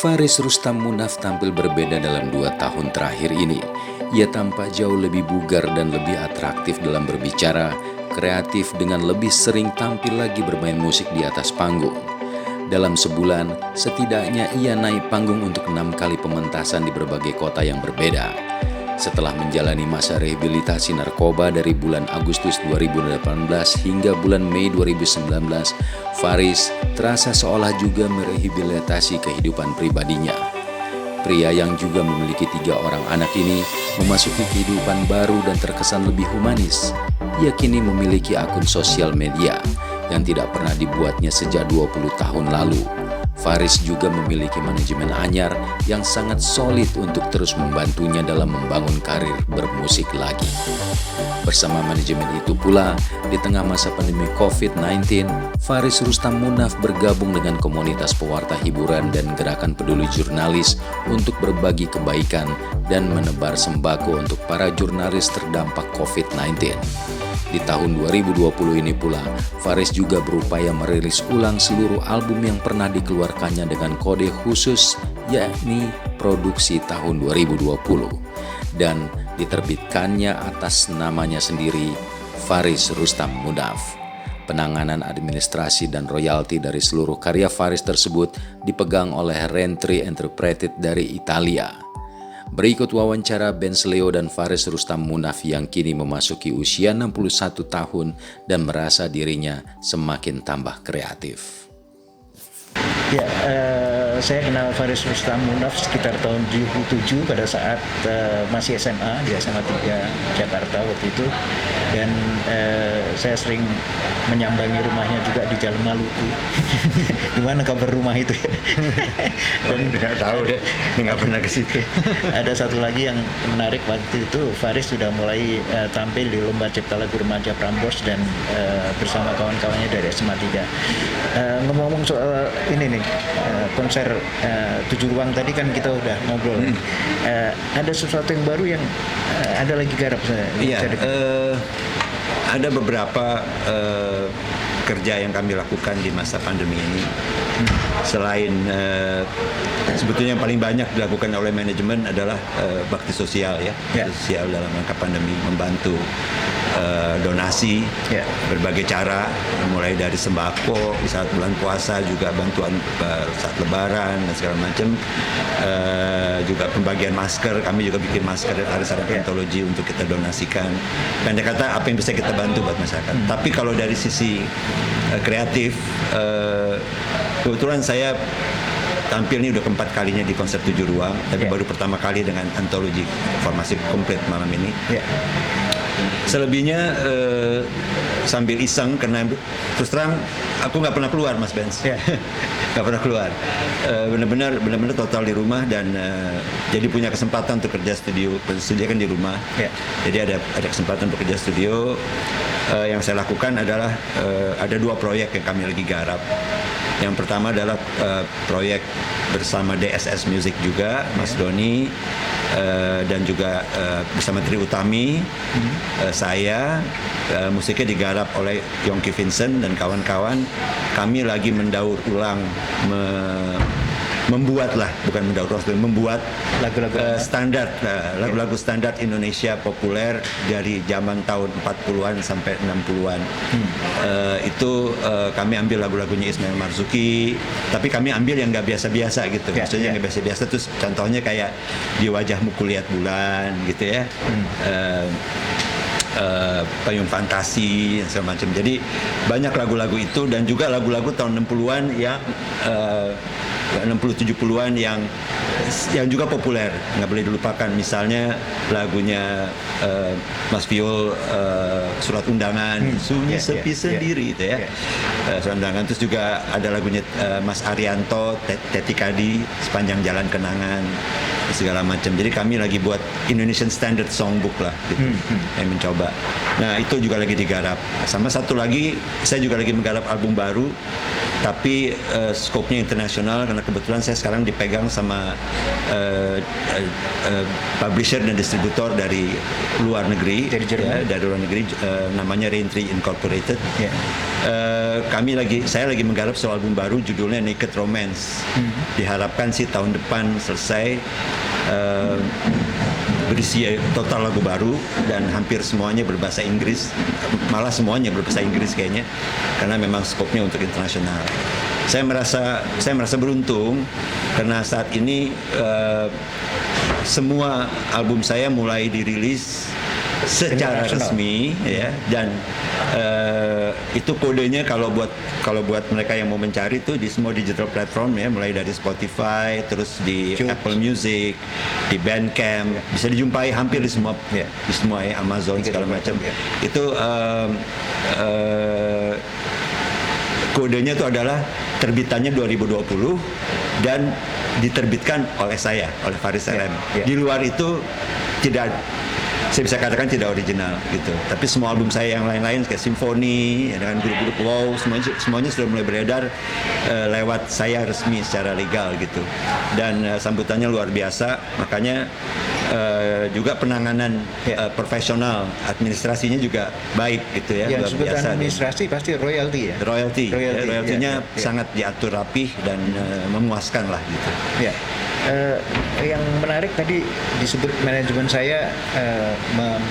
Faris Rustam Munaf tampil berbeda dalam 2 tahun terakhir ini. Ia tampak jauh lebih bugar dan lebih atraktif dalam berbicara, kreatif dengan lebih sering tampil lagi bermain musik di atas panggung. Dalam sebulan, setidaknya ia naik panggung untuk 6 kali pementasan di berbagai kota yang berbeda. Setelah menjalani masa rehabilitasi narkoba dari bulan Agustus 2018 hingga bulan Mei 2019, Faris terasa seolah juga merehabilitasi kehidupan pribadinya. Pria yang juga memiliki 3 orang anak ini memasuki kehidupan baru dan terkesan lebih humanis. Ia kini memiliki akun sosial media yang tidak pernah dibuatnya sejak 20 tahun lalu. Faris juga memiliki manajemen anyar yang sangat solid untuk terus membantunya dalam membangun karir bermusik lagi. Bersama manajemen itu pula, di tengah masa pandemi COVID-19, Faris Rustam Munaf bergabung dengan komunitas pewarta hiburan dan gerakan peduli jurnalis untuk berbagi kebaikan dan menebar sembako untuk para jurnalis terdampak COVID-19. Di tahun 2020 ini pula, Faris juga berupaya merilis ulang seluruh album yang pernah dikeluarkannya dengan kode khusus, yakni produksi tahun 2020. Dan diterbitkannya atas namanya sendiri, Faris Rustam Munaf. Penanganan administrasi dan royalti dari seluruh karya Faris tersebut dipegang oleh Rentri Enterprises dari Italia. Berikut wawancara Benz Leo dan Faris Rustam Munaf yang kini memasuki usia 61 tahun dan merasa dirinya semakin tambah kreatif. Ya, saya kenal Faris Rustam Munaf sekitar tahun 2007 pada saat masih SMA di SMA 3 Jakarta waktu itu, dan saya sering menyambangi rumahnya juga di Jalan Maluku. Gimana kabar rumah itu? Nggak tahu deh, nggak pernah ke situ. Ada satu lagi yang menarik, waktu itu Faris sudah mulai tampil di Lomba Cipta Lagu Remaja Prambors dan bersama kawan-kawannya dari SMA 3. Ngomong-ngomong soal ini nih, konser 7 Ruang tadi kan kita udah ngobrol. Ada sesuatu yang baru yang ada lagi garap saya. Iya, ada beberapa kerja yang kami lakukan di masa pandemi ini. Selain sebetulnya yang paling banyak dilakukan oleh manajemen adalah bakti sosial ya. Sosial dalam rangka pandemi, membantu donasi berbagai cara, mulai dari sembako di saat bulan puasa, juga bantuan saat lebaran dan segala macam, juga pembagian masker. Kami juga bikin masker dari arisan antologi untuk kita donasikan. Pendek kata, apa yang bisa kita bantu buat masyarakat. Tapi kalau dari sisi kreatif, kebetulan saya tampil ini udah keempat kalinya di konser 7 Ruang, tapi baru pertama kali dengan antologi formasi komplit malam ini. Selebihnya sambil iseng, karena terus terang aku nggak pernah keluar, Mas Benz. Nggak pernah keluar. Benar-benar total di rumah, dan jadi punya kesempatan untuk kerja studio kan di rumah. Jadi ada kesempatan untuk kerja studio. Yang saya lakukan adalah ada 2 proyek yang kami lagi garap. Yang pertama adalah proyek bersama DSS Music juga, Mas Doni, dan juga bersama Tri Utami, saya, musiknya digarap oleh Yongki Vincent dan kawan-kawan. Kami lagi mendaur ulang, membuat lagu-lagu standar, lagu-lagu standar Indonesia populer dari zaman tahun 40-an sampai 60-an. Itu kami ambil lagu-lagunya Ismail Marzuki, tapi kami ambil yang nggak biasa-biasa gitu. Maksudnya nggak biasa-biasa, terus contohnya kayak Di Wajahmu Kulihat Bulan gitu ya. Payung Fantasi dan segala macam. Jadi banyak lagu-lagu itu, dan juga lagu-lagu tahun 60-an yang 60-70-an yang juga populer, nggak boleh dilupakan. Misalnya lagunya Mas Viol, Surat Undangan, Sunyi Sepi Sendiri itu ya. Surat Undangan. Terus juga ada lagunya Mas Arianto, Teti Kadi, Sepanjang Jalan Kenangan, segala macam. Jadi kami lagi buat Indonesian Standard Songbook lah gitu, yang mencoba. Nah itu juga lagi digarap. Sama satu lagi, saya juga lagi menggarap album baru tapi skopnya internasional karena kebetulan saya sekarang dipegang sama publisher dan distributor dari luar negeri, dari Jerman, dari luar negeri, namanya Raintree Incorporated. Yeah. Saya lagi menggarap soal album baru judulnya Naked Romance. Diharapkan sih tahun depan selesai. Berisi total lagu baru dan hampir semuanya berbahasa Inggris, malah semuanya berbahasa Inggris kayaknya, karena memang skopnya untuk internasional. Saya merasa beruntung karena saat ini semua album saya mulai dirilis secara resmi, ya, dan itu kodenya kalau buat mereka yang mau mencari itu di semua digital platform, ya, mulai dari Spotify, terus di Apple Music, di Bandcamp, bisa dijumpai hampir di semua, ya, di semua, ya, Amazon segala macam. Itu kodenya itu adalah terbitannya 2020 dan diterbitkan oleh saya, oleh Faris RM. Di luar itu tidak, saya bisa katakan tidak original gitu. Tapi semua album saya yang lain-lain kayak Simfoni, ya, dengan grup-grup Wow, semuanya sudah mulai beredar lewat saya resmi secara legal gitu. Dan sambutannya luar biasa. Makanya juga penanganan profesional, administrasinya juga baik gitu ya. Yang sebutan administrasi pasti royalty, ya. Royaltinya sangat diatur rapih dan memuaskan lah gitu. Ya. Yang menarik tadi disebut manajemen saya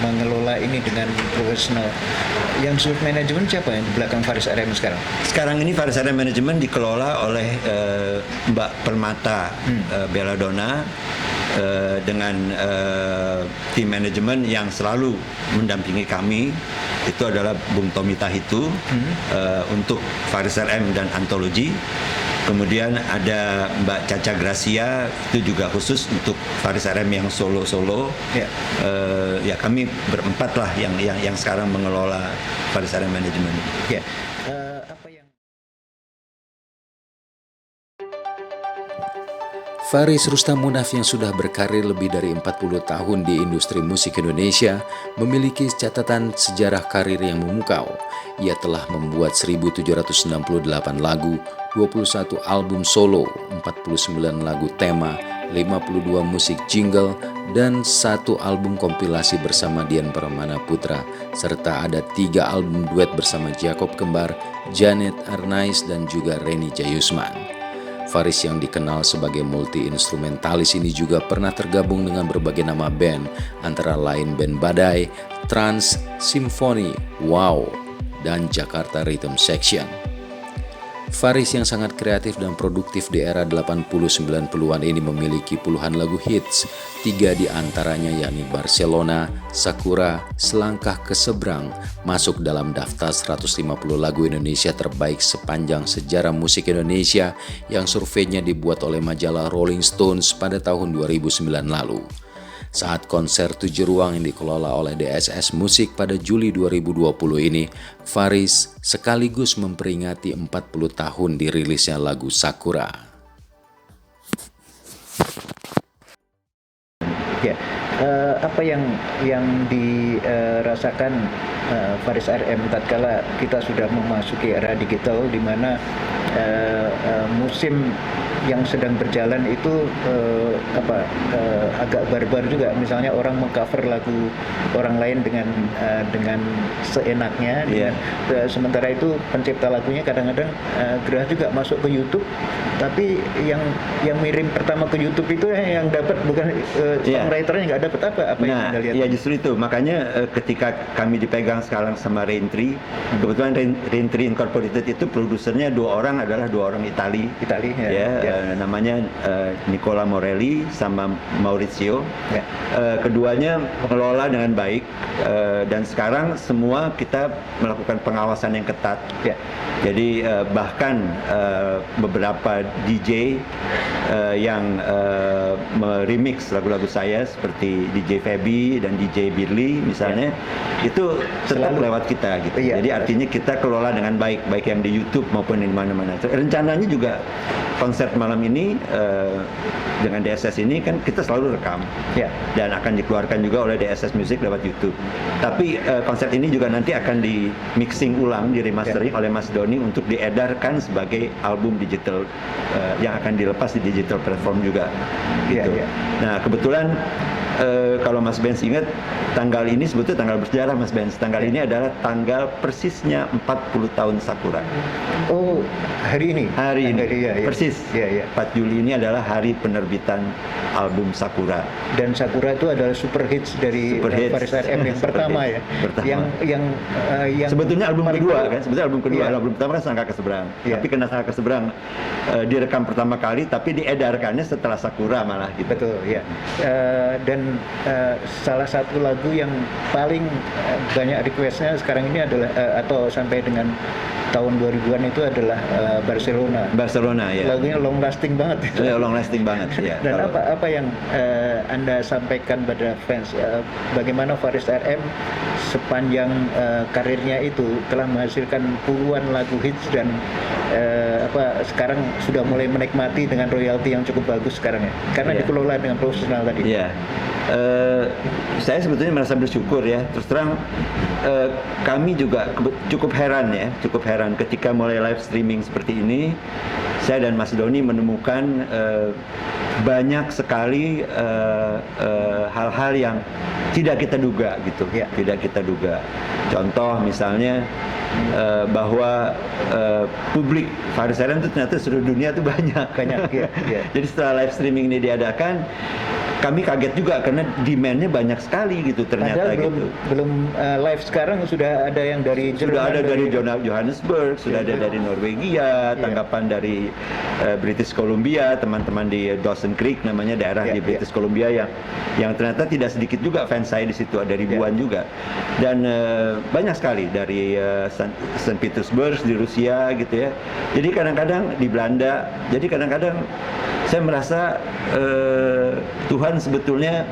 mengelola ini dengan profesional. Yang disebut manajemen siapa yang di belakang Faris RM sekarang? Sekarang ini Faris RM Manajemen dikelola oleh Mbak Permata Belladonna dengan tim manajemen yang selalu mendampingi kami. Itu adalah Bung Tommy Tahitu untuk Faris RM dan Antologi. Kemudian ada Mbak Caca Gracia, itu juga khusus untuk Faris RM yang solo-solo. Ya, ya kami berempat lah yang sekarang mengelola Faris RM Management. Ya. Faris Rustam Munaf yang sudah berkarir lebih dari 40 tahun di industri musik Indonesia memiliki catatan sejarah karir yang memukau. Ia telah membuat 1.768 lagu, 21 album solo, 49 lagu tema, 52 musik jingle, dan 1 album kompilasi bersama Dian Permana Putra, serta ada 3 album duet bersama Jacob Kembar, Janet Arnais, dan juga Reni Jayusman. Faris yang dikenal sebagai multi-instrumentalis ini juga pernah tergabung dengan berbagai nama band, antara lain Band Badai, Trans, Simfoni, Wow, dan Jakarta Rhythm Section. Faris yang sangat kreatif dan produktif di era 80-90-an ini memiliki puluhan lagu hits, 3 di antaranya yakni Barcelona, Sakura, Selangkah ke Seberang, masuk dalam daftar 150 lagu Indonesia terbaik sepanjang sejarah musik Indonesia yang surveinya dibuat oleh majalah Rolling Stones pada tahun 2009 lalu. Saat konser 7 ruang yang dikelola oleh DSS Musik pada Juli 2020 ini, Faris sekaligus memperingati 40 tahun dirilisnya lagu Sakura. Ya, apa yang dirasakan Faris RM tatkala kita sudah memasuki era digital di mana musim yang sedang berjalan itu agak barbar juga. Misalnya orang mengcover lagu orang lain dengan seenaknya, sementara itu pencipta lagunya kadang-kadang gerah juga masuk ke YouTube, tapi yang mirim pertama ke YouTube itu yang dapat bukan songwriternya, nggak dapat apa yang Anda lihat. Ya justru itu makanya ketika kami dipegang sekarang sama Raintree, kebetulan Raintree Incorporated itu produsernya 2 orang adalah 2 orang Itali. Namanya Nicola Morelli sama Maurizio. Keduanya mengelola dengan baik, dan sekarang semua kita melakukan pengawasan yang ketat. Jadi bahkan beberapa DJ yang meremix lagu-lagu saya seperti DJ Feby dan DJ Birli misalnya, itu tetap lewat kita gitu. Jadi artinya kita kelola dengan baik yang di YouTube maupun di mana-mana. Rencananya juga konser malam ini dengan DSS ini kan kita selalu rekam dan akan dikeluarkan juga oleh DSS Music lewat YouTube. Tapi konser ini juga nanti akan di mixing ulang, di remastering oleh Mas Doni untuk diedarkan sebagai album digital yang akan dilepas di digital platform juga. Gitu. Nah kebetulan kalau Mas Benz ingat, tanggal ini sebetulnya tanggal bersejarah Mas Benz. Tanggal ini adalah tanggal persisnya 40 tahun Sakura. Oh, hari ini? Hari ini, persis. 4 Juli ini adalah hari penerbitan album Sakura. Dan Sakura itu adalah super hits dari Faris RM yang pertama ya. Pertama. Yang sebetulnya album kedua kan? Sebetulnya album kedua. Iya. Album pertama kan Sangka Keseberang. Tapi kena Sangka Keseberang direkam pertama kali, tapi diedarkannya setelah Sakura malah gitu. Betul, ya. Dan salah satu lagu yang paling banyak requestnya sekarang ini adalah atau sampai dengan tahun 2000-an itu adalah Barcelona. Barcelona ya. Lagunya long lasting banget. Long lasting banget ya. Dan apa yang Anda sampaikan pada fans, bagaimana Faris RM sepanjang karirnya itu telah menghasilkan puluhan lagu hits dan sekarang sudah mulai menikmati dengan royalti yang cukup bagus sekarang ya, karena dikelola dengan profesional tadi. Iya. Saya sebetulnya merasa bersyukur ya. Terus terang kami juga cukup heran ketika mulai live streaming seperti ini. Saya dan Mas Doni menemukan banyak sekali hal-hal yang tidak kita duga gitu. Tidak kita duga. Contoh misalnya bahwa publik Faris RM itu ternyata seluruh dunia itu banyak. Jadi setelah live streaming ini diadakan, kami kaget juga karena demand-nya banyak sekali gitu ternyata. Padahal gitu. Belum live sekarang sudah ada yang dari Jerman, sudah ada dari Johannesburg, sudah ada dari Norwegia, tanggapan dari British Columbia, teman-teman di Dawson Creek namanya daerah di British Columbia yang ternyata tidak sedikit juga fans saya di situ, ada ribuan juga. Dan banyak sekali dari Saint Petersburg di Rusia gitu ya. Jadi kadang-kadang di Belanda. Jadi kadang-kadang saya merasa Tuhan sebetulnya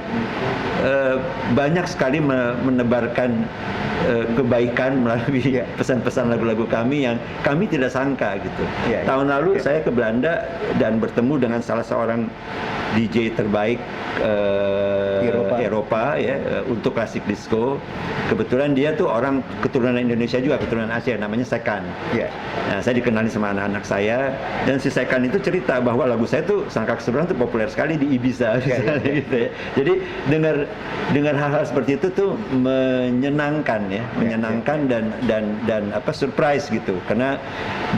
banyak sekali menebarkan kebaikan melalui pesan-pesan lagu-lagu kami yang kami tidak sangka gitu. Tahun lalu saya ke Belanda dan bertemu dengan salah seorang DJ terbaik Eropa ya untuk klasik disco. Kebetulan dia tuh orang keturunan Indonesia juga, keturunan Asia, namanya Sekan. Nah, saya dikenali sama anak-anak saya, dan si Sekan itu cerita bahwa lagu saya tuh Sangka Keseberang tuh populer sekali di Ibiza gitu ya. Jadi dengar hal-hal seperti itu tuh menyenangkan ya, dan surprise gitu. Karena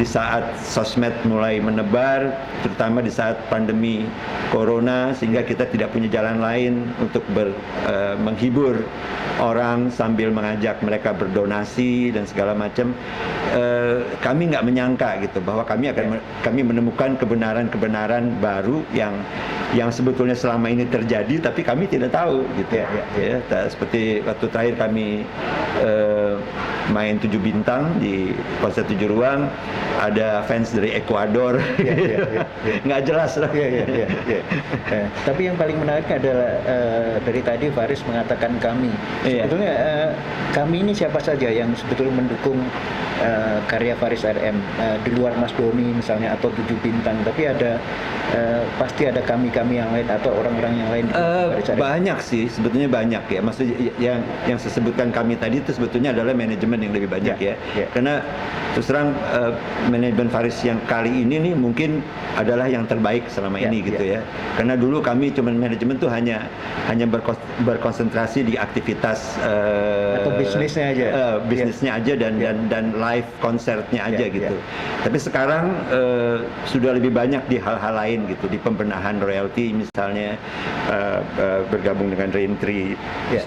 di saat sosmed mulai menebar, terutama di saat pandemi Corona, sehingga kita tidak punya jalan lain untuk menghibur orang sambil mengajak mereka berdonasi dan segala macam. Kami nggak menyangka gitu bahwa kami menemukan kebenaran baru yang sebetulnya selama ini terjadi tapi kami tidak tahu gitu ya. Seperti waktu terakhir kami main 7 bintang di konser 7 ruang, ada fans dari Ekuador, nggak jelas lah. Tapi yang paling menarik adalah dari tadi Faris mengatakan kami. Sebetulnya kami ini siapa saja yang sebetulnya mendukung karya Faris RM di luar Mas Doni misalnya atau 7 bintang, tapi ada pasti ada kami yang lain atau orang-orang yang lain. Banyak sih, sebetulnya banyak ya. Maksudnya yang saya sebutkan kami tadi itu sebetulnya adalah manajemen yang lebih banyak ya. Karena terus terang manajemen Faris yang kali ini nih mungkin adalah yang terbaik selama ini gitu ya. Karena dulu kami cuma manajemen tuh hanya berkonsentrasi di aktivitas atau bisnisnya aja. Bisnisnya aja dan live konsernya aja gitu. Tapi sekarang sudah lebih banyak di hal-hal lain gitu, di pembenahan royalti misalnya, bergabung dengan Raintree,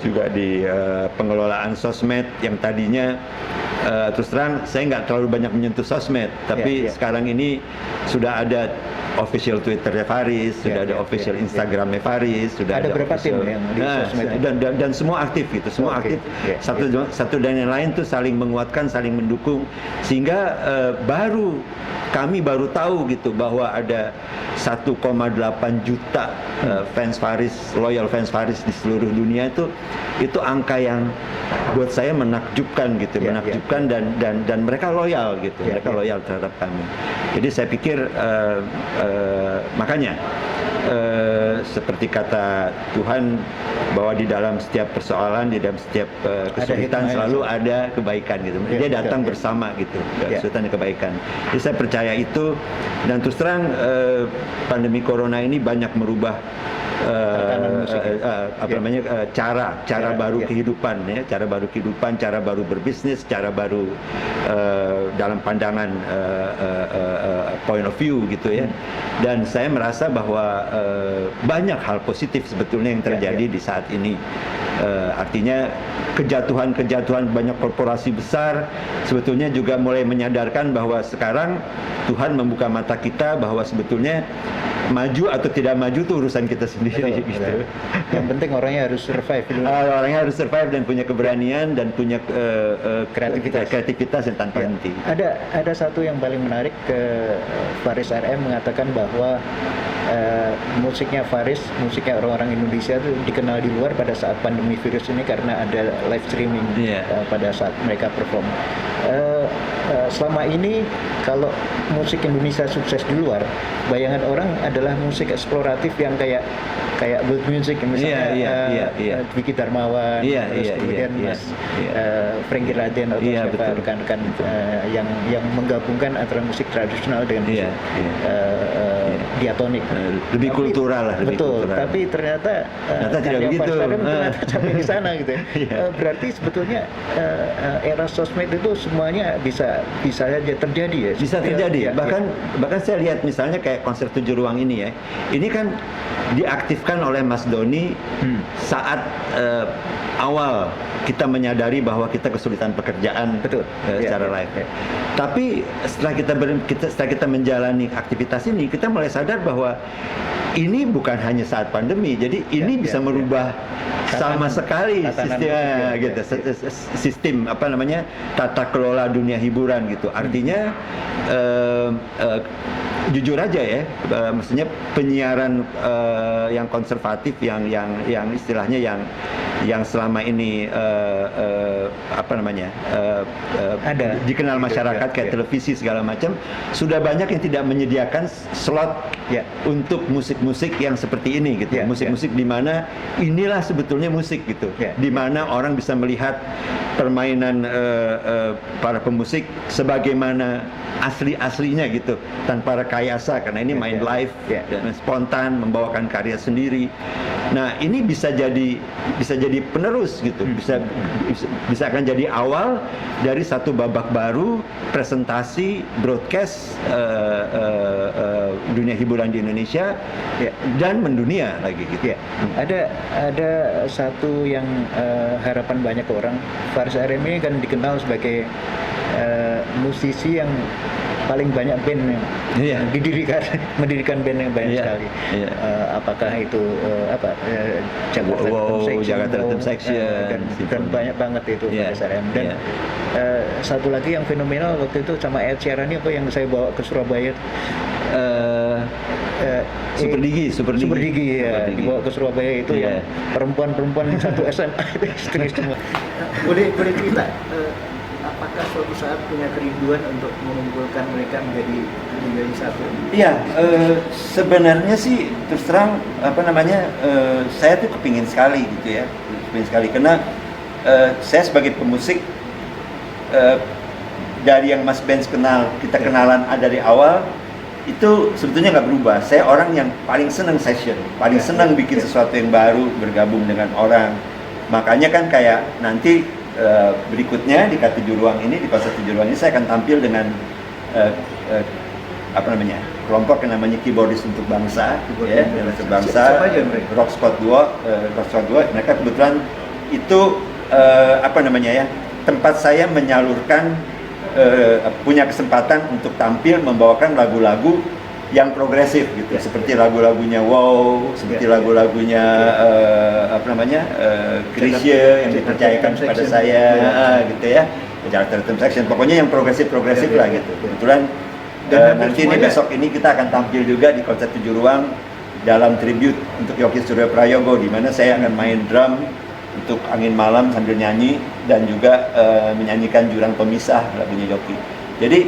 juga di pengelolaan sosmed yang tadinya terus terang saya nggak terlalu banyak menyentuh sosmed, tapi sekarang ini sudah ada official Twitternya Faris, sudah ada official Instagramnya Faris, sudah ada berapa tim yang di sosmed dan semua aktif gitu, semua aktif. Satu dan yang lain tuh saling menguatkan, saling mendukung, sehingga kami baru tahu gitu bahwa ada 1,8 juta fans Faris, loyal fans Faris di seluruh dunia. Itu angka yang buat saya menakjubkan gitu, menakjubkan dan mereka loyal gitu, mereka loyal terhadap kami. Jadi saya pikir makanya seperti kata Tuhan bahwa di dalam setiap persoalan, di dalam setiap kesulitan selalu ada kebaikan gitu. Dia datang bersama gitu, kesulitan dan kebaikan. Jadi saya percaya itu, dan terus terang pandemi corona ini banyak merubah cara baru kehidupan, ya, cara baru kehidupan, cara baru berbisnis, cara baru dalam pandangan point of view gitu ya. Dan saya merasa bahwa banyak hal positif sebetulnya yang terjadi di saat ini. Artinya kejatuhan banyak korporasi besar sebetulnya juga mulai menyadarkan bahwa sekarang Tuhan membuka mata kita bahwa sebetulnya maju atau tidak maju itu urusan kita sendiri. Betul, gitu. Yang penting orangnya harus survive dulu. Orangnya harus survive dan punya keberanian dan punya kreativitas yang tanpa henti. Ada satu yang paling menarik, Faris RM mengatakan bahwa musiknya Faris, musiknya orang-orang Indonesia itu dikenal di luar pada saat pandemi virus ini karena ada live streaming pada saat mereka perform. Selama ini kalau musik Indonesia sukses di luar, bayangan orang adalah musik eksploratif yang kayak world music misalnya, Dwiki Darmawan, terus kemudian Mas Franky Raden atau siapa rekan-rekan yang menggabungkan antara musik tradisional dengan musik diatonik, lebih kultural lah. Betul, tapi ternyata tidak begitu. Ternyata sampai di sana gitu ya. Berarti sebetulnya era sosmed itu semuanya bisa saja terjadi ya. Bisa terjadi. Bahkan saya lihat misalnya kayak konser 7 ruang ini ya. Ini kan diaktifkan oleh Mas Doni saat awal kita menyadari bahwa kita kesulitan pekerjaan secara live. Tapi setelah kita menjalani aktivitas ini, kita mulai sadar bahwa ini bukan hanya saat pandemi. Jadi ini bisa merubah sama sekali sistem apa namanya tata kelola dunia hiburan gitu. Artinya jujur aja ya, maksudnya penyiaran yang konservatif yang istilahnya yang selama ini apa namanya ada dikenal masyarakat kayak televisi segala macam, sudah banyak yang tidak menyediakan slot untuk musik-musik yang seperti ini gitu. Musik-musik di mana inilah sebetulnya musik gitu. Di mana orang bisa melihat permainan para pemusik sebagaimana aslinya gitu, tanpa rekayasa, karena ini main live dan spontan, membawakan karya sendiri. Nah, ini bisa jadi penerus gitu, bisa akan jadi awal dari satu babak baru presentasi broadcast dunia hiburan di Indonesia dan mendunia lagi gitu. Ada satu yang harapan banyak orang, Faris RM ini kan dikenal sebagai musisi yang paling banyak band yang mendirikan band yang banyak sekali. Apakah itu Jakarta Rhythm Section dan banyak banget itu Faris RM. Dan satu lagi yang fenomenal waktu itu sama Ed Sheeran apa yang saya bawa ke Surabaya. Super Digi dibawa ke Surabaya itu yang perempuan yang satu SMA itu istri semua. Boleh cerita apakah suatu saat punya kerinduan untuk mengumpulkan mereka menjadi satu? Iya, sebenarnya sih terus terang apa namanya saya tuh kepingin sekali gitu ya, karena saya sebagai pemusik dari yang Mas Benz kenal, kita kenalan dari awal itu sebetulnya nggak berubah. Saya orang yang paling senang session, paling senang bikin sesuatu yang baru, bergabung dengan orang. Makanya kan kayak nanti berikutnya di K7 Ruang ini, di konser 7 Ruang ini saya akan tampil dengan apa namanya, kelompok yang namanya Keyboardist untuk Bangsa, untuk Bangsa, Rock Squad Duo, mereka kebetulan itu apa namanya ya, tempat saya menyalurkan punya kesempatan untuk tampil membawakan lagu-lagu yang progresif gitu, seperti lagu-lagunya Wow, seperti lagu-lagunya apa namanya Krisye yang dipercayakan kepada saya gitu ya, Jakarta Rhythm Section, pokoknya yang progresif lah gitu. Kebetulan nanti ini besok ini kita akan tampil juga di konser 7 Ruang dalam tribute untuk Yoki Suryo Prayogo, di mana saya akan main drum untuk Angin Malam sambil nyanyi dan juga menyanyikan Jurang Pemisah lagunya Yoki. Jadi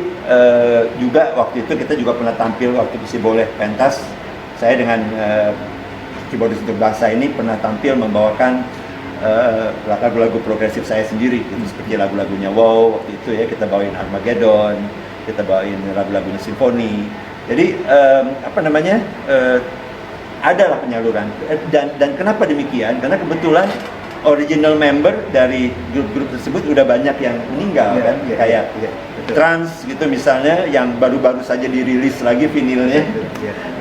juga waktu itu kita juga pernah tampil waktu di Boleh Pentas. Saya dengan keyboardis untuk bangsa ini pernah tampil membawakan lagu-lagu progresif saya sendiri, gitu, seperti lagu-lagunya Wow waktu itu ya, kita bawain Armageddon, kita bawain lagu-lagunya Simfoni. Jadi adalah penyaluran. Dan kenapa demikian? Karena kebetulan original member dari grup-grup tersebut udah banyak yang meninggal kan, kayak Trans gitu misalnya, yang baru-baru saja dirilis lagi vinilnya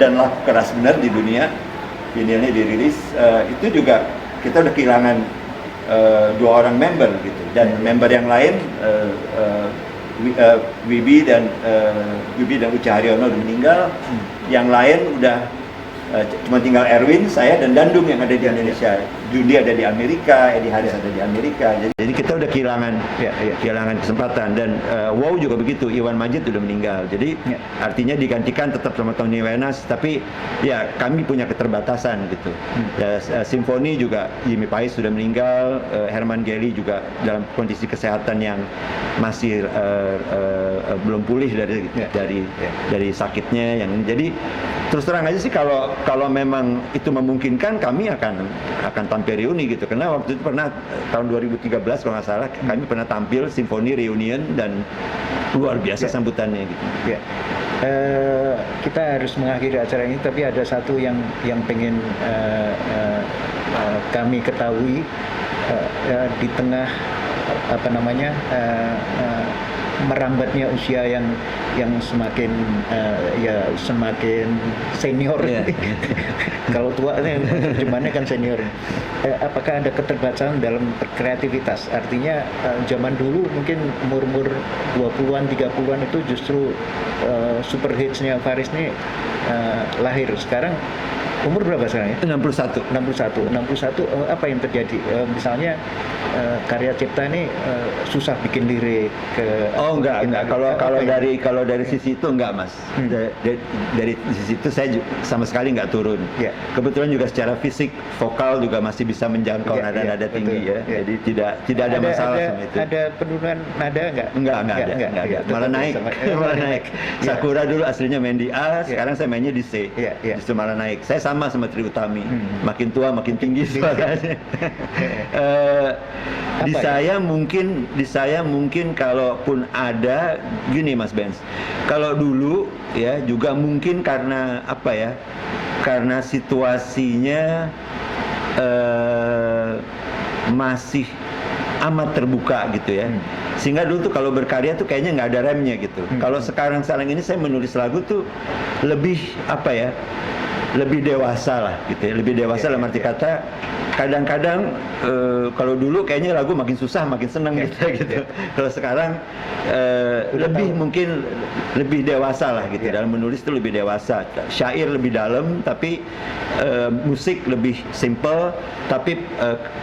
dan laku keras benar di dunia, vinilnya dirilis. Itu juga kita udah kehilangan 2 orang member gitu, dan member yang lain Wibi dan Uci Haryono udah meninggal, yang lain udah cuma tinggal Erwin, saya dan Dandung yang ada di Indonesia. Jundi ada di Amerika, Edi Haris ada di Amerika. Jadi kita udah kehilangan kesempatan. Dan Wow juga begitu, Iwan Majid udah meninggal. Jadi artinya digantikan tetap sama Tony Wenas, tapi ya kami punya keterbatasan gitu. Simfoni juga Jimmy Pais sudah meninggal, Herman Geli juga dalam kondisi kesehatan yang masih belum pulih dari sakitnya yang jadi. Terus terang aja sih, kalau memang itu memungkinkan, kami akan tampil reuni gitu. Karena waktu itu pernah tahun 2013 kalau nggak salah, kami pernah tampil Simfoni reunion dan luar biasa sambutannya gitu. Kita harus mengakhiri acara ini, tapi ada satu yang pengen kami ketahui di tengah merambatnya usia yang semakin semakin senior. Kalau tua terjemahannya kan senior. Apakah ada keterbatasan dalam kreativitas? Artinya zaman dulu mungkin umur 20-an 30-an itu justru super hitsnya Faris ini lahir. Sekarang umur berapa sekarang ya? 61. Apa yang terjadi? Misalnya karya cipta ini susah bikin lirik enggak. Kalau dari sisi itu enggak, Mas. Dari sisi itu saya sama sekali enggak turun. Kebetulan juga secara fisik vokal juga masih bisa menjangkau nada-nada tinggi ya. Jadi tidak ada masalah sama itu. Ada penurunan nada enggak? Enggak ada. Malah naik. Sakura dulu aslinya main di A, sekarang saya mainnya di C. Justru malah naik. Saya sama Tri Utami. Makin tua makin tinggi suaranya. Di saya mungkin kalaupun ada gini, Mas Benz. Kalau dulu ya juga mungkin karena karena situasinya masih amat terbuka gitu ya. Sehingga dulu tuh kalau berkarya tuh kayaknya nggak ada remnya gitu. Kalau sekarang ini saya menulis lagu tuh lebih lebih dewasa lah gitu ya. Lebih dewasa dalam arti kata kadang-kadang kalau dulu kayaknya lagu makin susah makin seneng gitu. Kalau sekarang mungkin lebih dewasa lah gitu. Dalam menulis itu lebih dewasa. Syair lebih dalam, tapi musik lebih simple, tapi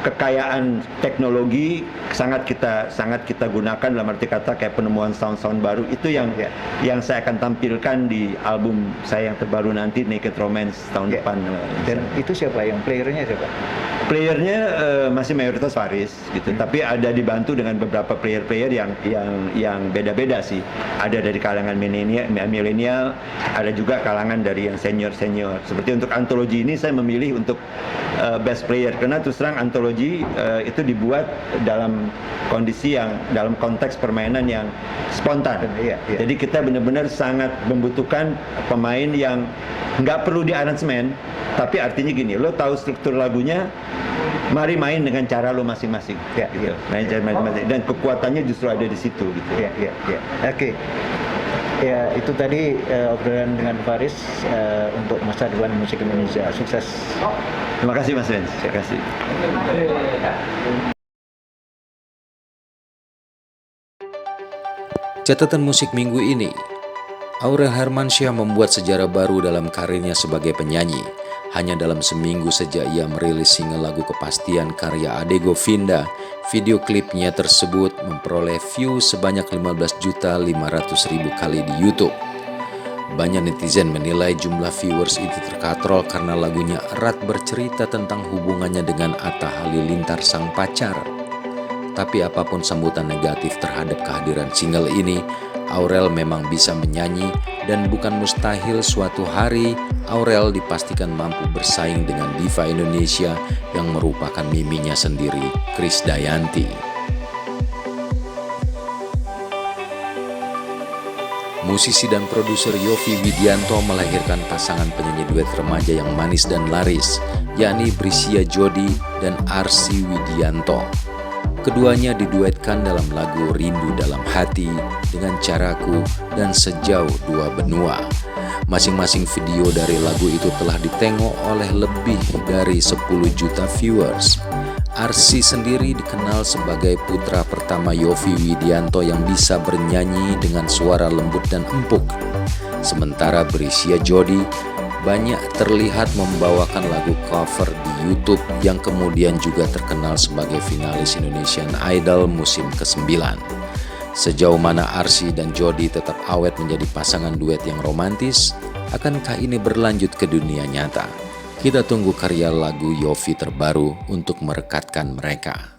kekayaan teknologi sangat kita gunakan dalam arti kata kayak penemuan sound baru. Itu yang saya akan tampilkan di album saya yang terbaru nanti, Naked Romance tahun depan. Dan itu siapa yang playernya siapa? Playernya masih mayoritas Faris gitu, tapi ada dibantu dengan beberapa player yang beda-beda sih. Ada dari kalangan milenial, ada juga kalangan dari yang senior. Seperti untuk antologi ini saya memilih untuk best player karena terus terang antologi itu dibuat dalam kondisi yang dalam konteks permainan yang spontan. Jadi kita benar-benar sangat membutuhkan pemain yang nggak perlu di aransemen, tapi artinya gini, lo tahu struktur lagunya, mari main dengan cara lo masing-masing. Gitu. Main cara masing-masing, dan kekuatannya justru ada di situ gitu. Oke. Ya, itu tadi obrolan dengan Faris untuk masa depan musik Indonesia. Sukses. Terima kasih Mas Ben. Terima kasih. Catatan musik minggu ini, Aurel Hermansyah membuat sejarah baru dalam karirnya sebagai penyanyi. Hanya dalam seminggu sejak ia merilis single lagu Kepastian karya Ade Govinda, video klipnya tersebut memperoleh view sebanyak 15.500.000 kali di YouTube. Banyak netizen menilai jumlah viewers itu terkatrol karena lagunya erat bercerita tentang hubungannya dengan Atta Halilintar sang pacar. Tapi apapun sambutan negatif terhadap kehadiran single ini, Aurel memang bisa menyanyi dan bukan mustahil suatu hari Aurel dipastikan mampu bersaing dengan diva Indonesia yang merupakan miminya sendiri, Krisdayanti. Musisi dan produser Yovie Widianto melahirkan pasangan penyanyi duet remaja yang manis dan laris, yakni Brescia Jody dan Arsy Widianto. Keduanya diduetkan dalam lagu Rindu Dalam Hati, Dengan Caraku, dan Sejauh Dua Benua. Masing-masing video dari lagu itu telah ditengok oleh lebih dari 10 juta viewers. Arsy sendiri dikenal sebagai putra pertama Yovie Widianto yang bisa bernyanyi dengan suara lembut dan empuk. Sementara Brescia Jody banyak terlihat membawakan lagu cover di YouTube yang kemudian juga terkenal sebagai finalis Indonesian Idol musim ke-9. Sejauh mana Arsy dan Jody tetap awet menjadi pasangan duet yang romantis, akankah ini berlanjut ke dunia nyata? Kita tunggu karya lagu Yovie terbaru untuk merekatkan mereka.